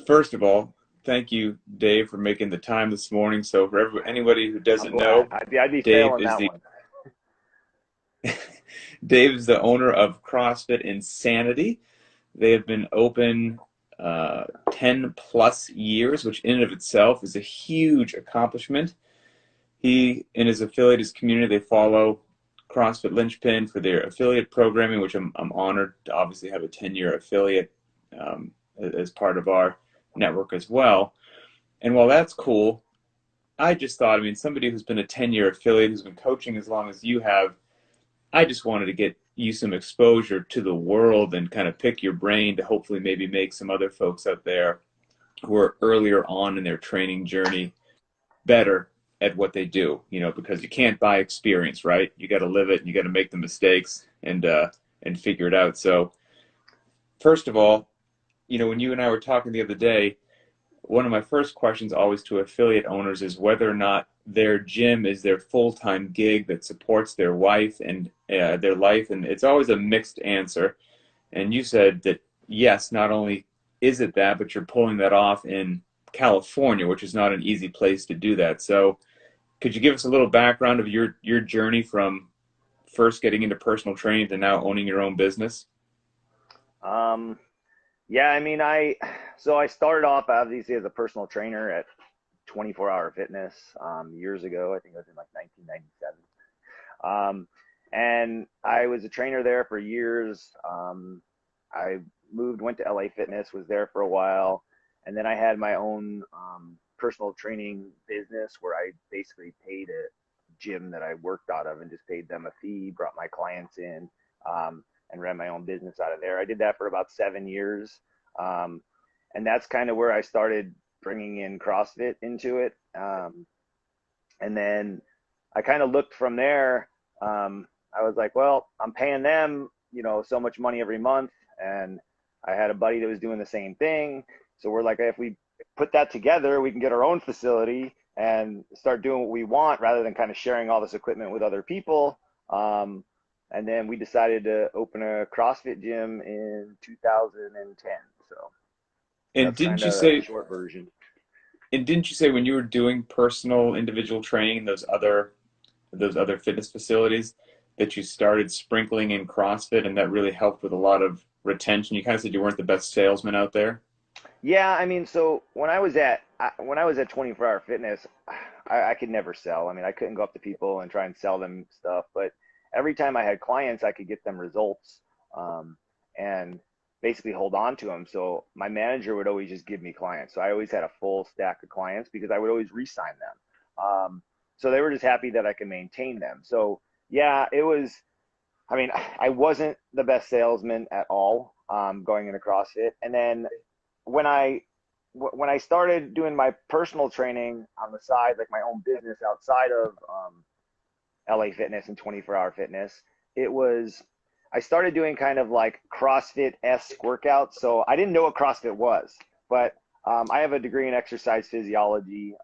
First of all, thank you, Dave, for making the time this morning. So for anybody who I'm doesn't glad. know, I'd be Dave failing is that the one. Dave is the owner of CrossFit Insanity. They have been open 10 plus years, which in and of itself is a huge accomplishment. He and his affiliate, his community, they follow CrossFit Linchpin for their affiliate programming, which I'm honored to obviously have a 10-year affiliate as part of our network as well. And while that's cool, I just thought, I mean, somebody who's been a 10-year affiliate, who's been coaching as long as you have, I just wanted to get you some exposure to the world and kind of pick your brain to hopefully maybe make some other folks out there who are earlier on in their training journey better at what they do, because you can't buy experience, right? You got to live it and you got to make the mistakes and figure it out. So first of all, when you and I were talking the other day, one of my first questions always to affiliate owners is whether or not their gym is their full-time gig that supports their wife and their life, and it's always a mixed answer. And you said that yes, not only is it that, but you're pulling that off in California, which is not an easy place to do that. So could you give us a little background of your journey from first getting into personal training to now owning your own business? Um, yeah, I mean, I started off obviously as a personal trainer at 24 Hour Fitness years ago. I think it was in like 1997. And I was a trainer there for years. I went to LA Fitness, was there for a while, and then I had my own personal training business where I basically paid a gym that I worked out of and just paid them a fee, brought my clients in, and ran my own business out of there. I did that for about 7 years. Um, and that's kind of where I started bringing in CrossFit into it. And then I kind of looked from there. I was like, well, I'm paying them, so much money every month. And I had a buddy that was doing the same thing. So we're like, if we put that together, we can get our own facility and start doing what we want rather than kind of sharing all this equipment with other people. And then we decided to open a CrossFit gym in 2010. So And that's didn't kind you of the say short version. and didn't you say when you were doing personal individual training in those other fitness facilities that you started sprinkling in CrossFit and that really helped with a lot of retention? You kind of said you weren't the best salesman out there. Yeah, I mean, so when I was at 24 Hour Fitness, I could never sell. I mean, I couldn't go up to people and try and sell them stuff, but every time I had clients, I could get them results, and basically hold on to them. So my manager would always just give me clients. So I always had a full stack of clients because I would always re-sign them. So they were just happy that I could maintain them. So yeah, it was. I mean, I wasn't the best salesman at all, going into CrossFit, and then when I started doing my personal training on the side, like my own business outside of LA Fitness and 24 Hour Fitness, it was I started doing kind of like CrossFit-esque workouts. So I didn't know what CrossFit was, but I have a degree in exercise physiology,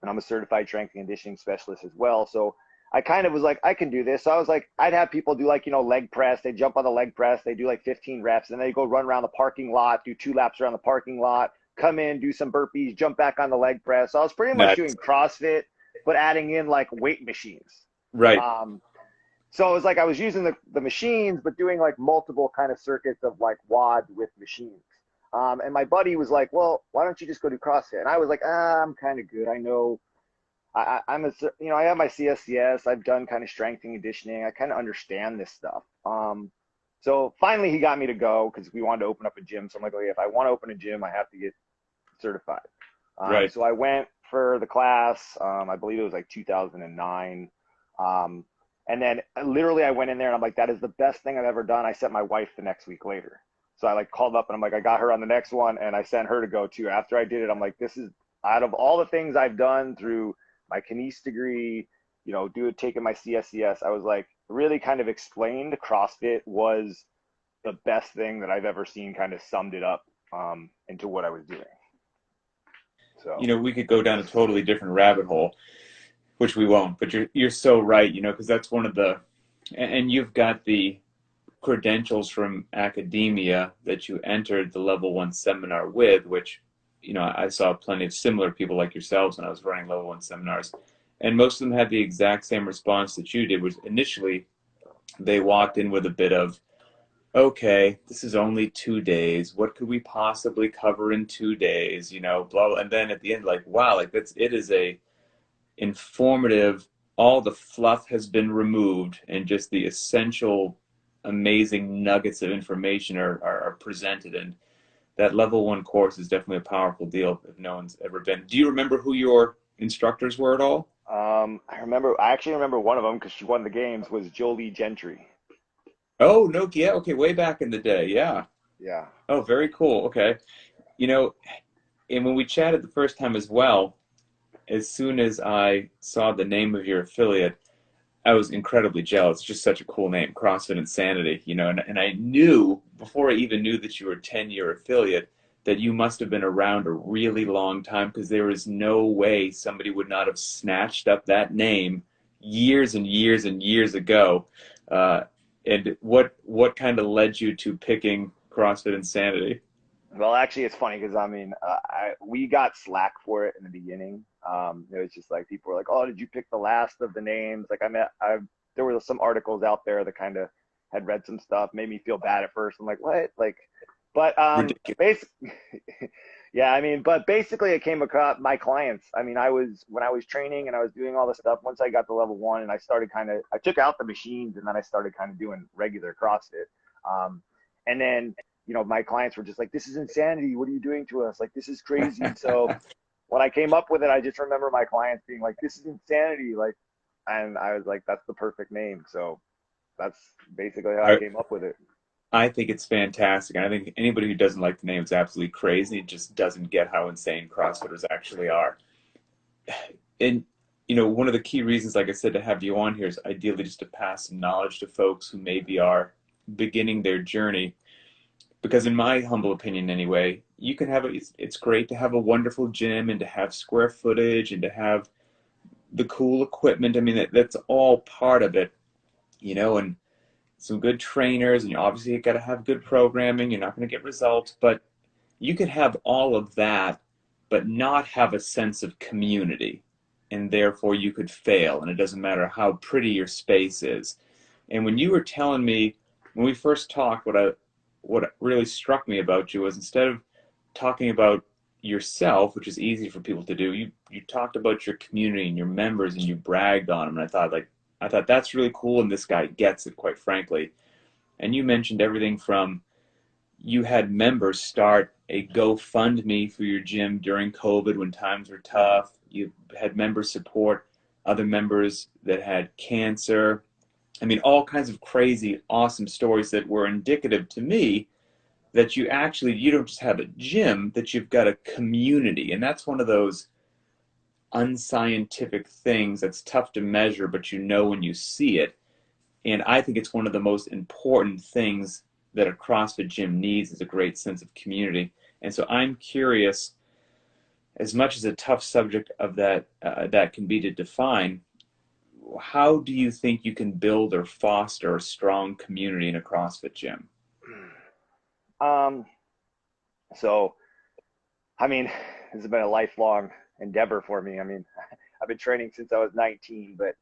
and I'm a certified strength and conditioning specialist as well. So I kind of was like, I can do this. So I was like, I'd have people do like, leg press. They jump on the leg press. They do like 15 reps, and then they go run around the parking lot, do 2 laps around the parking lot, come in, do some burpees, jump back on the leg press. So I was pretty much Nice. doing CrossFit, but adding in like weight machines. Right. Um, so it was like I was using the machines, but doing like multiple kind of circuits of like WOD with machines. And my buddy was like, well, why don't you just go do CrossFit? And I was like, I'm kind of good. I know I'm I have my CSCS. I've done kind of strength and conditioning. I kind of understand this stuff. So finally he got me to go because we wanted to open up a gym. So I'm like, okay, if I want to open a gym, I have to get certified. Right. So I went for the class. I believe it was like 2009. And then literally I went in there and I'm like, that is the best thing I've ever done. I sent my wife the next week later. So I like called up and I'm like, I got her on the next one and I sent her to go too. After I did it, I'm like, this is out of all the things I've done through my kines degree, taking my CSCS, I was like, really kind of explained CrossFit was the best thing that I've ever seen, kind of summed it up into what I was doing. So, We could go down a totally different rabbit hole, which we won't, but you're so right, because that's one of the, and you've got the credentials from academia that you entered the level one seminar with, which, I saw plenty of similar people like yourselves when I was running level one seminars. And most of them had the exact same response that you did, was initially they walked in with a bit of, okay, this is only 2 days. What could we possibly cover in 2 days? Blah, blah. And then at the end, like, wow, like it is a informative, all the fluff has been removed and just the essential, amazing nuggets of information are presented. And that level one course is definitely a powerful deal if no one's ever been. Do you remember who your instructors were at all? I actually remember one of them because she won the games was Jolie Gentry. Oh, no, yeah, okay, way back in the day, yeah. Yeah. Oh, very cool. Okay. You know, and when we chatted the first time as well, as soon as I saw the name of your affiliate, I was incredibly jealous. It's just such a cool name, CrossFit Insanity, and I knew before I even knew that you were a 10-year affiliate that you must have been around a really long time, because there is no way somebody would not have snatched up that name years and years and years ago. Uh, and what kind of led you to picking CrossFit Insanity? Well, actually, it's funny because we got slack for it in the beginning. It was just like people were like, "Oh, did you pick the last of the names?" Like there were some articles out there that kind of had read some stuff, made me feel bad at first. I'm like, "What?" Like, but Ridiculous. basically, yeah, I mean, but basically, it came across my clients. I mean, when I was training and I was doing all this stuff. Once I got to level one, and I took out the machines, and then I started kind of doing regular CrossFit. And then my clients were just like, "This is insanity. What are you doing to us? Like, this is crazy." So when I came up with it, I just remember my clients being like, "This is insanity." Like, and I was like, "That's the perfect name." So that's basically how I I, came up with it. I think it's fantastic. And I think anybody who doesn't like the name is absolutely crazy. It just doesn't get how insane CrossFitters actually are. And one of the key reasons, like I said, to have you on here is ideally just to pass some knowledge to folks who maybe are beginning their journey. Because in my humble opinion anyway, you can have it's great to have a wonderful gym and to have square footage and to have the cool equipment. I mean, that's all part of it, and some good trainers, and you obviously got to have good programming. You're not going to get results, but you could have all of that, but not have a sense of community, and therefore you could fail. And it doesn't matter how pretty your space is. And when you were telling me when we first talked, what really struck me about you was, instead of talking about yourself, which is easy for people to do, you talked about your community and your members, and you bragged on them. And I thought that's really cool, and this guy gets it, quite frankly. And you mentioned everything from, you had members start a GoFundMe for your gym during COVID when times were tough. You had members support other members that had cancer. I mean, all kinds of crazy, awesome stories that were indicative to me that you don't just have a gym, that you've got a community. And that's one of those unscientific things that's tough to measure, but when you see it. And I think it's one of the most important things that a CrossFit gym needs, is a great sense of community. And so I'm curious, as much as a tough subject of that can be to define, how do you think you can build or foster a strong community in a CrossFit gym? Um, so I mean, this has been a lifelong endeavor for me. I mean, I've been training since I was 19, but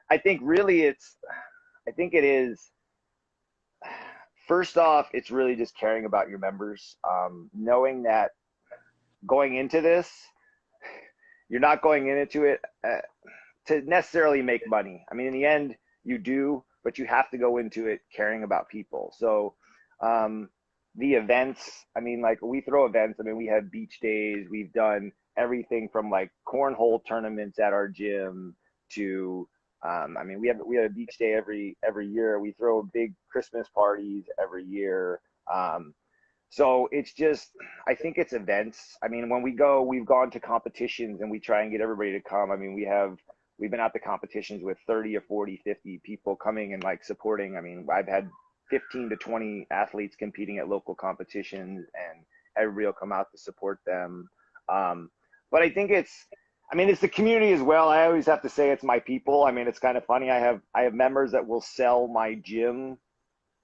I think really I think it is, first off, it's really just caring about your members, knowing that going into this, you're not going into it to necessarily make money. I mean, in the end, you do, but you have to go into it caring about people. So, the events, I mean, like we throw events. I mean, we have beach days. We've done everything from like cornhole tournaments at our gym to, I mean, we have a beach day every year. We throw big Christmas parties every year. So it's just, I think it's events. I mean, when we've gone to competitions and we try and get everybody to come. I mean, we've been at the competitions with 30 or 40, 50 people coming and like supporting. I mean, I've had 15 to 20 athletes competing at local competitions, and everybody will come out to support them. But I think it's the community as well. I always have to say it's my people. I mean, it's kind of funny. I have members that will sell my gym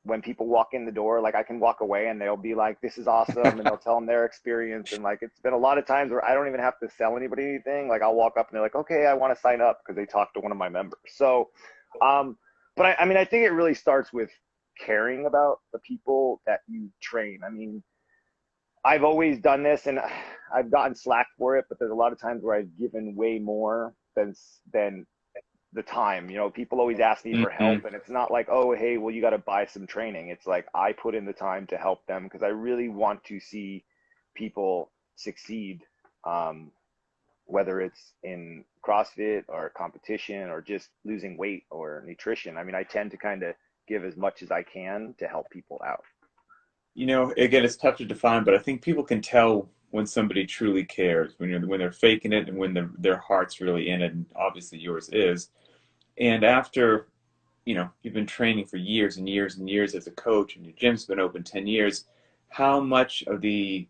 when people walk in the door, like I can walk away and they'll be like, this is awesome. And they'll tell them their experience. And like, it's been a lot of times where I don't even have to sell anybody anything. Like I'll walk up and they're like, okay, I want to sign up because they talked to one of my members. So, but I mean, I think it really starts with caring about the people that you train. I mean, I've always done this and I've gotten slack for it, but there's a lot of times where I've given way more than the time. You know, people always ask me for Hmm. help and it's not like, oh, hey, well, you got to buy some training. It's like I put in the time to help them because I really want to see people succeed, um, whether it's in CrossFit or competition or just losing weight or nutrition. I mean, I tend to kind of give as much as I can to help people out. You know, again, it's tough to define, but I think people can tell when somebody truly cares, when they're faking it and when their heart's really in it, and obviously yours is. And after, you've been training for years and years and years as a coach, and your gym's been open 10 years, how much of the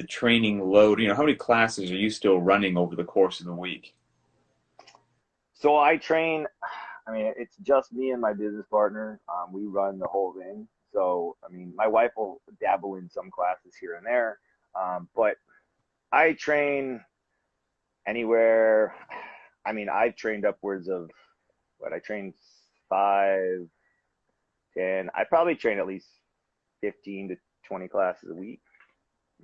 training load, how many classes are you still running over the course of the week? So I train, I mean, it's just me and my business partner. We run the whole thing. So, I mean, my wife will dabble in some classes here and there. But I train anywhere. I mean, I've trained upwards of what I train 5, 10. I probably train at least 15 to 20 classes a week.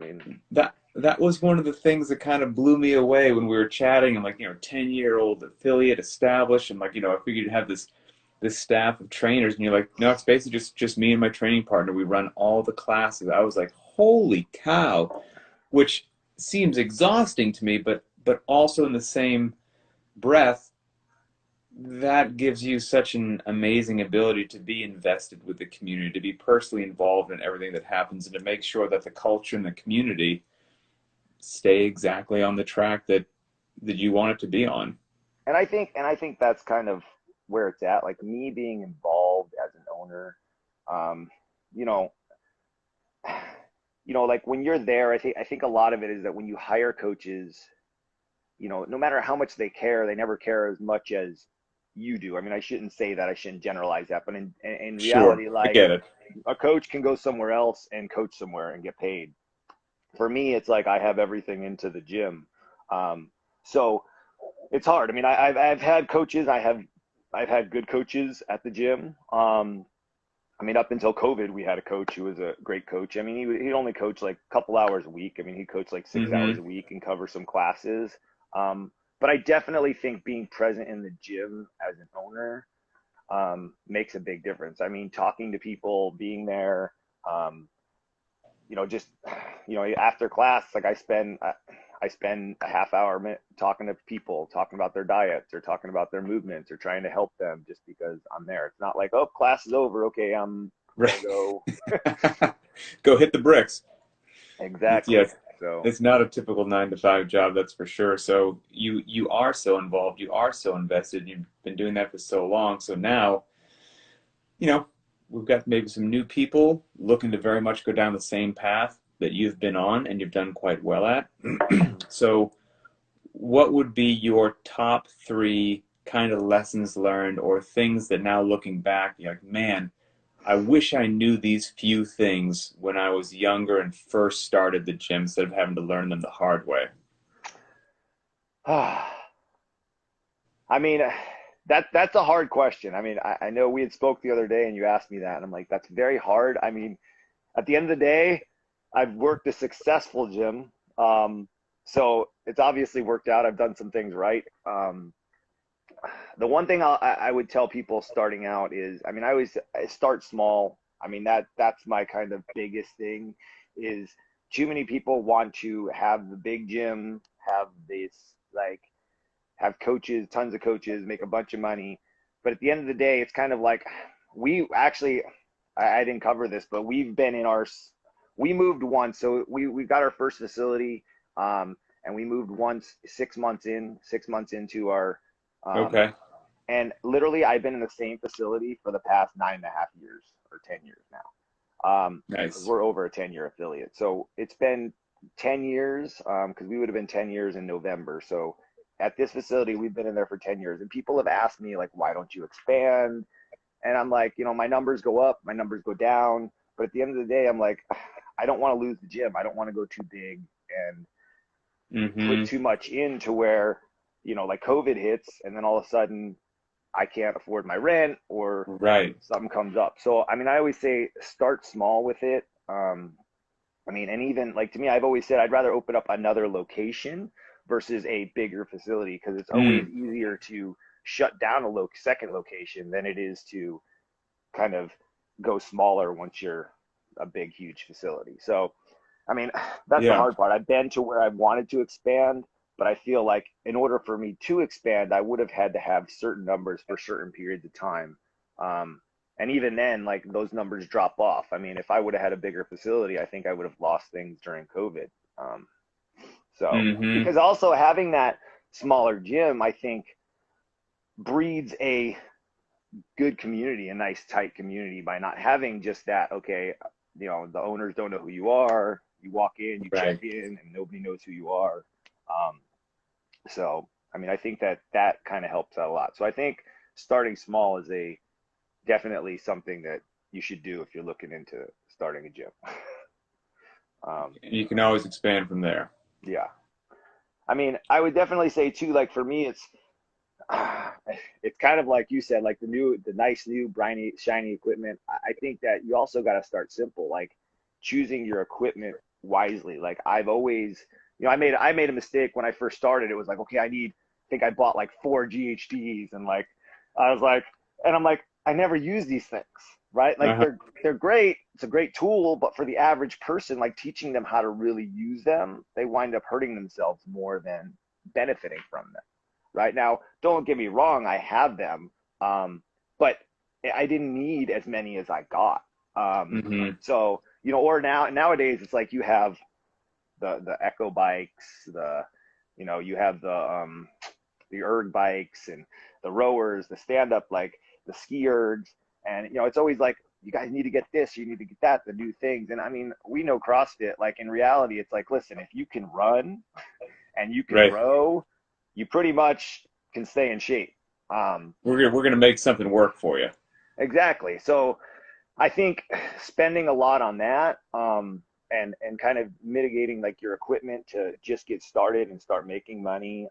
I mean, That was one of the things that kind of blew me away when we were chatting. I'm like, 10-year-old affiliate established. I'm like, I figured you'd have this staff of trainers, and you're like, no, it's basically just me and my training partner. We run all the classes. I was like, holy cow, which seems exhausting to me, but also in the same breath, that gives you such an amazing ability to be invested with the community, to be personally involved in everything that happens, and to make sure that the culture and the community stay exactly on the track that you want it to be on. and I think that's kind of where it's at. Like me being involved as an owner, um, you know, like when you're there, I think a lot of it is that when you hire coaches, no matter how much they care, they never care as much as you do. I mean, I shouldn't say that. I shouldn't generalize that, but in Sure, reality, I like get it. a coach can go somewhere else and coach somewhere and get paid. For me, it's like I have everything into the gym. So it's hard. I mean, I've had coaches. I've had good coaches at the gym. I mean, up until COVID, we had a coach who was a great coach. I mean, he'd only coach like a couple hours a week. I mean, he coached like 6 hours Hmm. a week and cover some classes. But I definitely think being present in the gym as an owner makes a big difference. I mean, talking to people, being there, um, just after class, like I spend a half hour minute talking to people, talking about their diets or talking about their movements or trying to help them just because I'm there. It's not like, oh, class is over. Okay, I'm gonna Right. go. Go hit the bricks. Exactly. Yes, So, it's not a typical 9 to 5 job, that's for sure. So you are so involved, you are so invested, you've been doing that for so long. So now, you know, we've got maybe some new people looking to very much go down the same path that you've been on and you've done quite well at. So what would be your top three kind of lessons learned or things that now looking back, you're like, man, I wish I knew these few things when I was younger and first started the gym instead of having to learn them the hard way. I mean, that's a hard question. I mean, I know we had spoke the other day and you asked me that, and I'm like, that's very hard. I mean, at the end of the day, I've worked a successful gym. So it's obviously worked out. I've done some things right. The one thing I would tell people starting out is, I mean, I start small. I mean, that's my kind of biggest thing is too many people want to have the big gym, have this like have coaches, tons of coaches, make a bunch of money. But at the end of the day, it's kind of like we actually, I didn't cover this, but we moved once. So we got our first facility, and we moved once 6 months into our, um, Okay, and literally I've been in the same facility for the past 9.5 years or 10 years now. Because nice. we're over a 10-year affiliate. So it's been 10 years, because we would have been 10 years in November. So at this facility, we've been in there for 10 years. And people have asked me, like, why don't you expand? And I'm like, my numbers go up, my numbers go down. But at the end of the day, I'm like, I don't want to lose the gym. I don't want to go too big and put Mm-hmm. too much in to where, like COVID hits and then all of a sudden I can't afford my rent or Right. something comes up. So, I mean, I always say start small with it. I mean, and even like to me, I've always said I'd rather open up another location versus a bigger facility because it's always Mm. easier to shut down a second location than it is to kind of go smaller once you're a big, huge facility. So, I mean, that's the Yeah. hard part. I've been to where I've wanted to expand, but I feel like in order for me to expand, I would have had to have certain numbers for certain periods of time. Um, and even then, like those numbers drop off. I mean, if I would have had a bigger facility, I think I would have lost things during COVID. Um, so, Mm-hmm. because also having that smaller gym, I think breeds a good community, a nice tight community by not having just that, okay, the owners don't know who you are. You walk in, you check Right. in, and nobody knows who you are. Um, so, I mean, I think that kind of helps out a lot. So I think starting small is a definitely something that you should do if you're looking into starting a gym. um, You can always expand from there. yeah. I mean, I would definitely say too, like for me, it's kind of like you said, like the nice new briny shiny equipment. I think that you also got to start simple, like choosing your equipment wisely. Like I've always, I made a mistake when I first started. It was like, okay, I think I bought like 4 GHDs and like I was like, and I'm like, I never use these things, right? Like Uh-huh. they're great. It's a great tool, but for the average person, like teaching them how to really use them, they wind up hurting themselves more than benefiting from them. Right now, don't get me wrong, I have them, but I didn't need as many as I got. Mm-hmm. So or nowadays it's like you have the Echo bikes, you have the erg bikes and the rowers, the stand up, like the ski ergs, and it's always like you guys need to get this, you need to get that, the new things. And I mean, we know CrossFit, like in reality, it's like, listen, if you can run and you can Right. row, you pretty much can stay in shape. Um, We're gonna make something work for you. exactly. So I think spending a lot on that, and kind of mitigating like your equipment to just get started and start making money,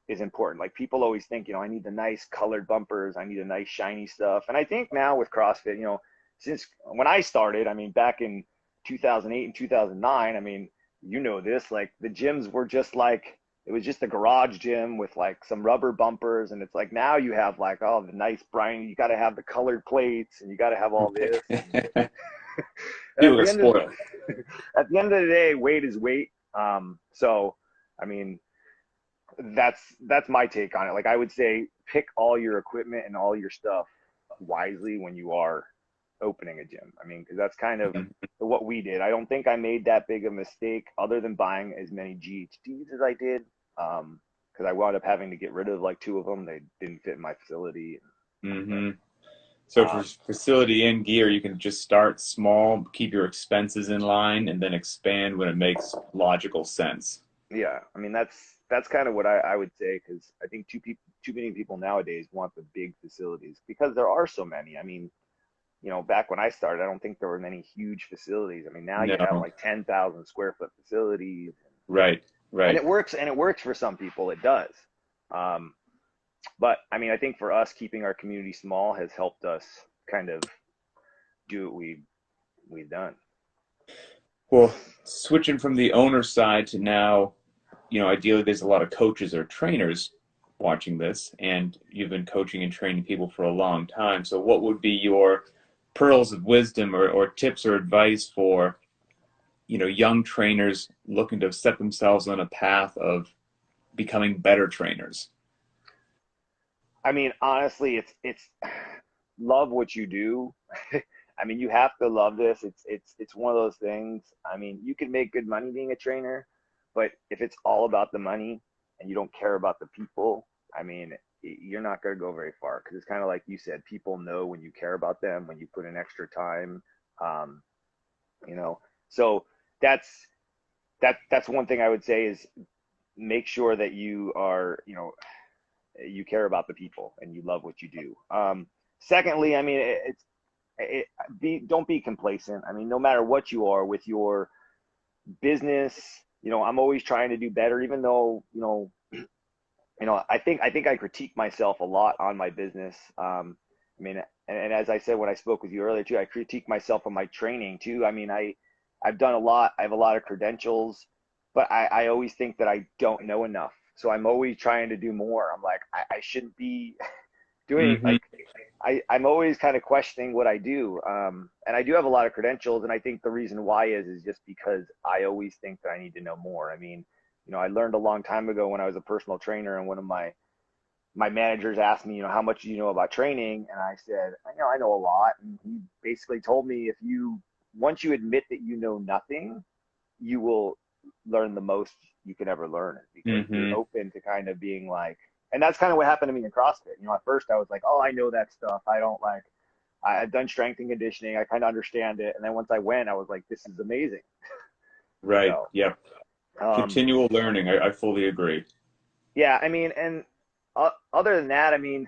is important. Like people always think, I need the nice colored bumpers, I need a nice shiny stuff. And I think now with CrossFit, since when I started, I mean, back in 2008 and 2009, I mean, this, like the gyms were just like, it was just a garage gym with like some rubber bumpers. And it's like now you have like, oh, the nice brine, you got to have the colored plates and you got to have all this. And People are spoiled. at the end of the day, weight is weight. So, I mean, that's my take on it. Like I would say, pick all your equipment and all your stuff wisely when you are opening a gym. I mean, because that's kind of what we did. I don't think I made that big a mistake, other than buying as many GHDs as I did. Because I wound up having to get rid of like two of them. They didn't fit in my facility. Mm-hmm. So for Um, facility and gear, you can just start small, keep your expenses in line, and then expand when it makes logical sense. yeah, I mean that's kind of what I would say, because I think too many people nowadays want the big facilities because there are so many. I mean, back when I started, I don't think there were many huge facilities. I mean, now you have No. like 10,000 square foot facilities, Right. and Right. it works for some people. It does. Um, but I mean, I think for us, keeping our community small has helped us kind of do what we've done. Well, switching from the owner side to now, ideally there's a lot of coaches or trainers watching this, and you've been coaching and training people for a long time. So what would be your pearls of wisdom or tips or advice for, young trainers looking to set themselves on a path of becoming better trainers? I mean, honestly, it's love what you do. I mean, you have to love this. It's one of those things. I mean, you can make good money being a trainer, but if it's all about the money and you don't care about the people, I mean, you're not going to go very far, because it's kind of like you said, people know when you care about them, when you put in extra time. Um, you know, so that's that's one thing I would say is make sure that you are, you care about the people and you love what you do. Secondly, I mean, don't be complacent. I mean, no matter what you are with your business, I'm always trying to do better, even though, I think I critique myself a lot on my business. I mean, and as I said when I spoke with you earlier too, I critique myself on my training too. I mean, I've done a lot. I have a lot of credentials, but I always think that I don't know enough. So I'm always trying to do more. I'm like, I shouldn't be doing Hmm. like I'm always kind of questioning what I do. And I do have a lot of credentials, and I think the reason why is just because I always think that I need to know more. I mean, I learned a long time ago when I was a personal trainer, and one of my managers asked me, how much do you know about training? And I said, I know a lot. And he basically told me, once you admit that you know nothing, you will learn the most you can ever learn, because you're Hmm. open to kind of being like, and that's kind of what happened to me in CrossFit. At first I was like, oh, I know that stuff. I've done strength and conditioning. I kind of understand it. And then once I went, I was like, this is amazing. Right. So, Yep. um, Continual learning. I fully agree. yeah, I mean, and other than that, I mean,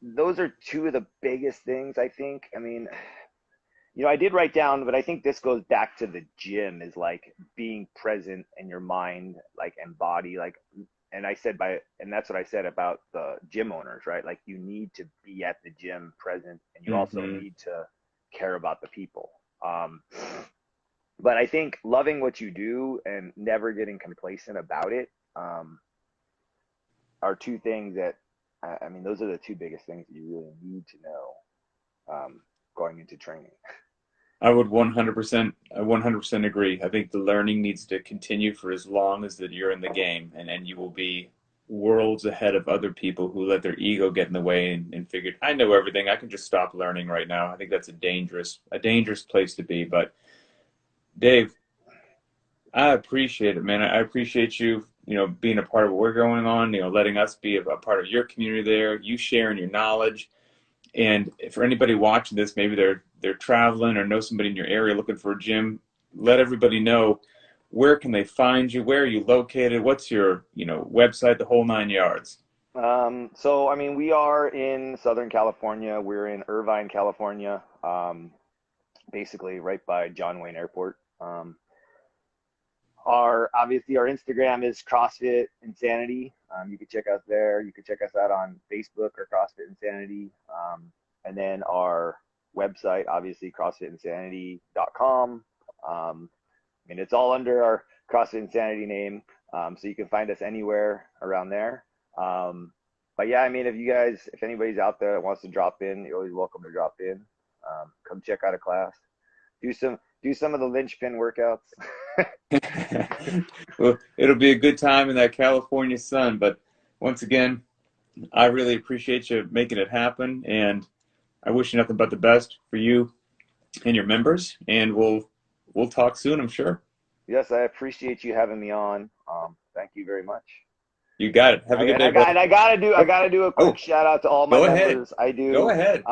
those are two of the biggest things, I think. I mean, I did write down, but I think this goes back to the gym, is like being present in your mind, like, and body, like, and that's what I said about the gym owners, right? Like, you need to be at the gym present, and you also Hmm. need to care about the people. Um, but I think loving what you do and never getting complacent about it, are two things that, I mean, those are the two biggest things that you really need to know, going into training. I would 100% agree. I think the learning needs to continue for as long as that you're in the game, and you will be worlds ahead of other people who let their ego get in the way and figured, I know everything. I can just stop learning right now. I think that's a dangerous place to be. But Dave, I appreciate it, man. I appreciate you, being a part of what we're going on, letting us be a part of your community there, you sharing your knowledge. And for anybody watching this, maybe they're traveling or know somebody in your area looking for a gym, let everybody know, where can they find you? Where are you located? What's your, website, the whole nine yards? So I mean, we are in Southern California. We're in Irvine, California, basically right by John Wayne Airport. Our Instagram is CrossFit Insanity. You can check us there. You can check us out on Facebook or CrossFit Insanity. And then our website, obviously, CrossFitInsanity.com. I mean, it's all under our CrossFit Insanity name, so you can find us anywhere around there. Um, but yeah, I mean, if anybody's out there that wants to drop in, you're always welcome to drop in. Come check out a class. Do some of the linchpin workouts. Well, it'll be a good time in that California sun. But once again, I really appreciate you making it happen, and I wish you nothing but the best for you and your members. And we'll talk soon, I'm sure. Yes, I appreciate you having me on. Thank you very much. You got it. Have a I, good and day, I got brother. and I gotta do a quick Oh, shout out to all my go ahead. members. I Go do, ahead.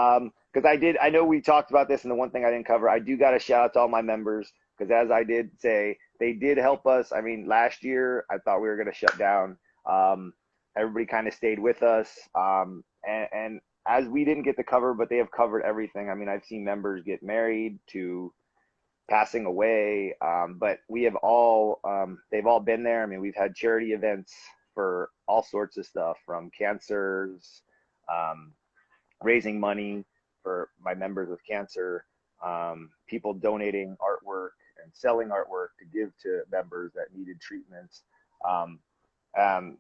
because I know we talked about this, and the one thing I didn't cover, I do got to shout out to all my members, because as I did say, they did help us. I mean, last year I thought we were gonna shut down. Everybody kind of stayed with us, and as we didn't get the cover, but they have covered everything. I mean, I've seen members get married to passing away. But they've all been there. I mean, we've had charity events for all sorts of stuff, from cancers, um, raising money for my members with cancer, people donating artwork and selling artwork to give to members that needed treatments. Um, um,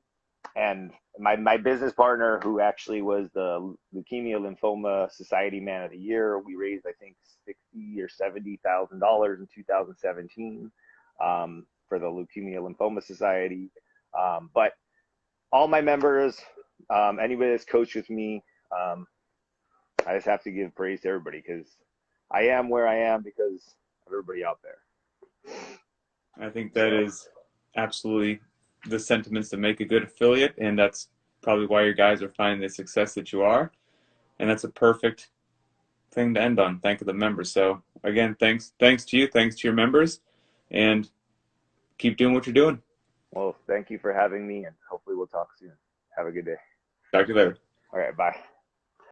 and my business partner, who actually was the Leukemia Lymphoma Society Man of the Year, we raised, I think, $60,000 or $70,000 in 2017, for the Leukemia Lymphoma Society. But all my members, anybody that's coached with me, um, I just have to give praise to everybody, because I am where I am because of everybody out there. I think that So is absolutely the sentiments that make a good affiliate, and that's probably why your guys are finding the success that you are. And that's a perfect thing to end on. Thank the members. So again, thanks to you, thanks to your members, and keep doing what you're doing. well, thank you for having me, and hopefully we'll talk soon. Have a good day. Talk to you later. All right, bye.